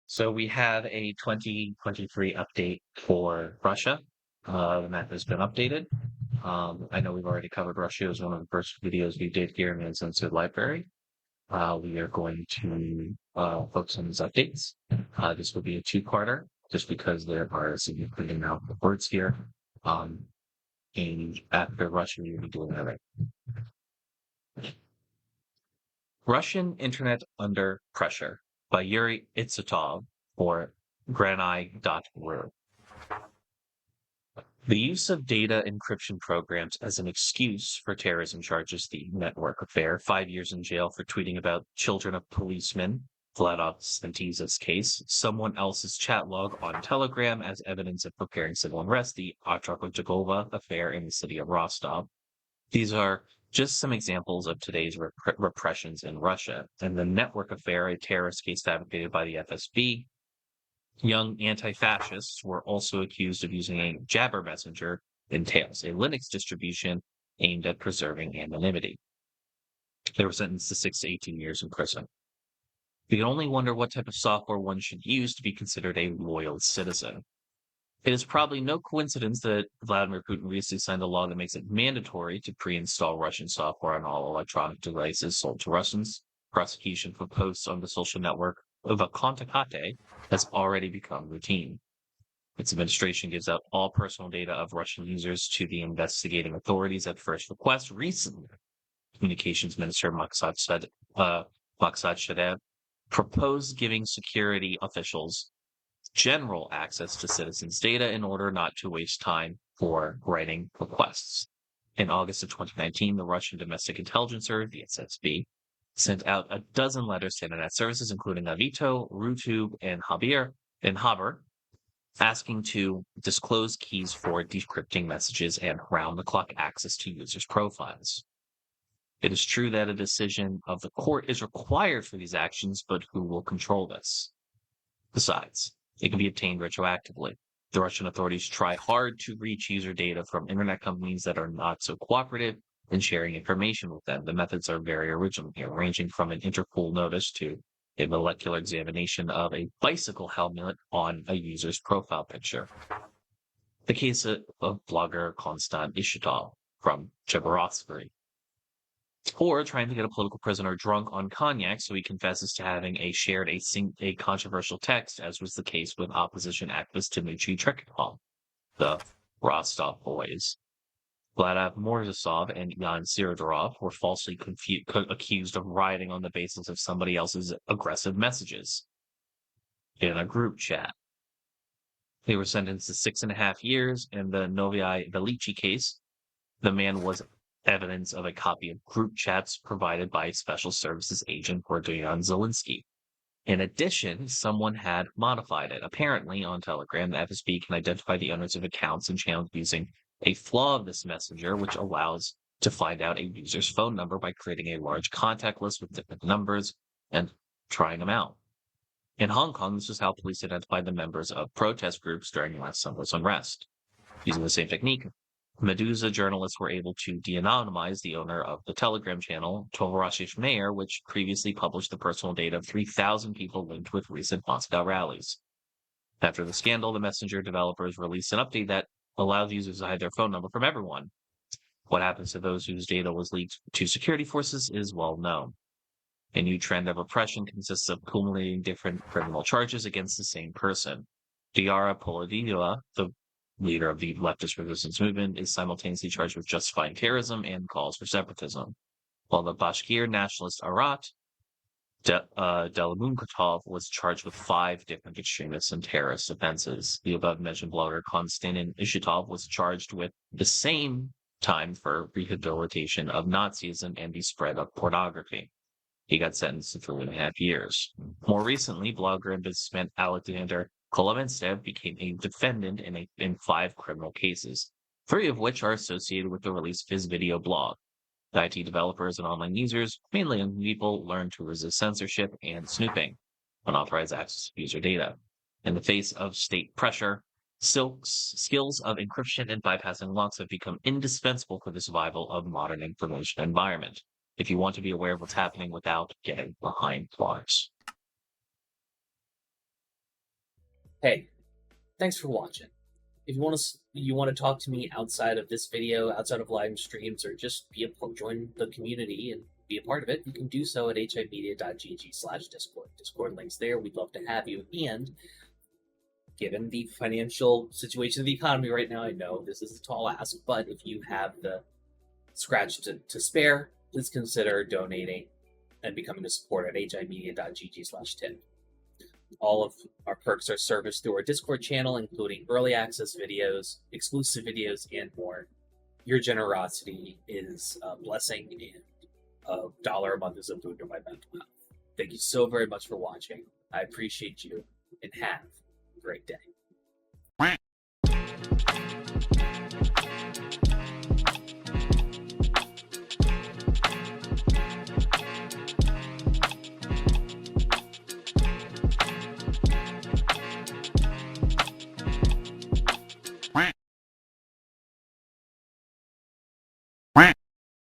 So we have a 2023 update for Russia. The map has been updated. I know we've already covered Russia. It was one of the first videos we did here in the Uncensored library. We are going to focus on these updates. This will be a two-parter just because there are a significant amount of words here. And after Russia, we will be doing that. Russian Internet Under Pressure by Yuri Itsutov for granai.ru. The use of data encryption programs as an excuse for terrorism charges the network affair, 5 years in jail for tweeting about children of policemen, Vladov Sventiza's case, someone else's chat log on Telegram as evidence of preparing civil unrest, the Otrokotchagova affair in the city of Rostov. These are just some examples of today's repressions in Russia. And the network affair, a terrorist case fabricated by the FSB, young anti-fascists were also accused of using a Jabber messenger entails, a Linux distribution aimed at preserving anonymity. They were sentenced to 6 to 18 years in prison. We can only wonder what type of software one should use to be considered a loyal citizen. It is probably no coincidence that Vladimir Putin recently signed a law that makes it mandatory to pre-install Russian software on all electronic devices sold to Russians. Prosecution for posts on the social network of Kontakate has already become routine. Its administration gives out all personal data of Russian users to the investigating authorities at first request. Recently, Communications Minister Maksud Shadev proposed giving security officials general access to citizens' data in order not to waste time for writing requests. In August of 2019, the Russian Domestic Intelligence Service, the SSB, sent out a dozen letters to internet services, including Avito, Rutube, and Haber, asking to disclose keys for decrypting messages and round-the-clock access to users' profiles. It is true that a decision of the court is required for these actions, but who will control this? Besides, it can be obtained retroactively. The Russian authorities try hard to reach user data from internet companies that are not so cooperative in sharing information with them. The methods are very original here, ranging from an Interpol notice to a molecular examination of a bicycle helmet on a user's profile picture. The case of blogger Konstant Ishitov from Chebarovsky, or trying to get a political prisoner drunk on cognac so he confesses to having shared a controversial text, as was the case with opposition activist Dmitry Trekikov, the Rostov boys. Vladav Morozov and Yan Sirodorov were falsely accused of rioting on the basis of somebody else's aggressive messages in a group chat. They were sentenced to 6.5 years. In the Novyi Velichi case, the man was evidence of a copy of group chats provided by Special Services agent Gordian Zelensky. In addition, someone had modified it. Apparently, on Telegram, the FSB can identify the owners of accounts and channels using a flaw of this messenger, which allows to find out a user's phone number by creating a large contact list with different numbers and trying them out. In Hong Kong, this is how police identified the members of protest groups during last summer's unrest. Using the same technique, Medusa journalists were able to de-anonymize the owner of the Telegram channel, Tovarashish Mayor, which previously published the personal data of 3,000 people linked with recent Moscow rallies. After the scandal, the messenger developers released an update that allows users to hide their phone number from everyone. What happens to those whose data was leaked to security forces is well known. A new trend of oppression consists of accumulating different criminal charges against the same person. Diara Polodila, the leader of the leftist resistance movement, is simultaneously charged with justifying terrorism and calls for separatism, while the Bashkir nationalist Arat Delamunkatov was charged with 5 different extremist and terrorist offenses. The above-mentioned blogger Konstantin Ishitov was charged with the same time for rehabilitation of Nazism and the spread of pornography. He got sentenced to 3.5 years. More recently, blogger and businessman Alexander Kolomenstev became a defendant in 5 criminal cases, 3 of which are associated with the release of his video blog. The IT developers and online users, mainly young people, learn to resist censorship and snooping, unauthorized access to user data. In the face of state pressure, skills of encryption and bypassing locks have become indispensable for the survival of modern information environment, if you want to be aware of what's happening without getting behind bars. Hey, thanks for watching. If you want to talk to me outside of this video, outside of live streams, or just join the community and be a part of it, you can do so at himedia.gg/discord. Discord links there. We'd love to have you. And given the financial situation of the economy right now, I know this is a tall ask, but if you have the scratch to spare, please consider donating and becoming a supporter at himedia.gg/tip. All of our perks are serviced through our Discord channel, including early access videos, exclusive videos, and more. Your generosity is a blessing, and $1 a month is a boon to my mental health. Thank you so very much for watching. I appreciate you, and have a great day.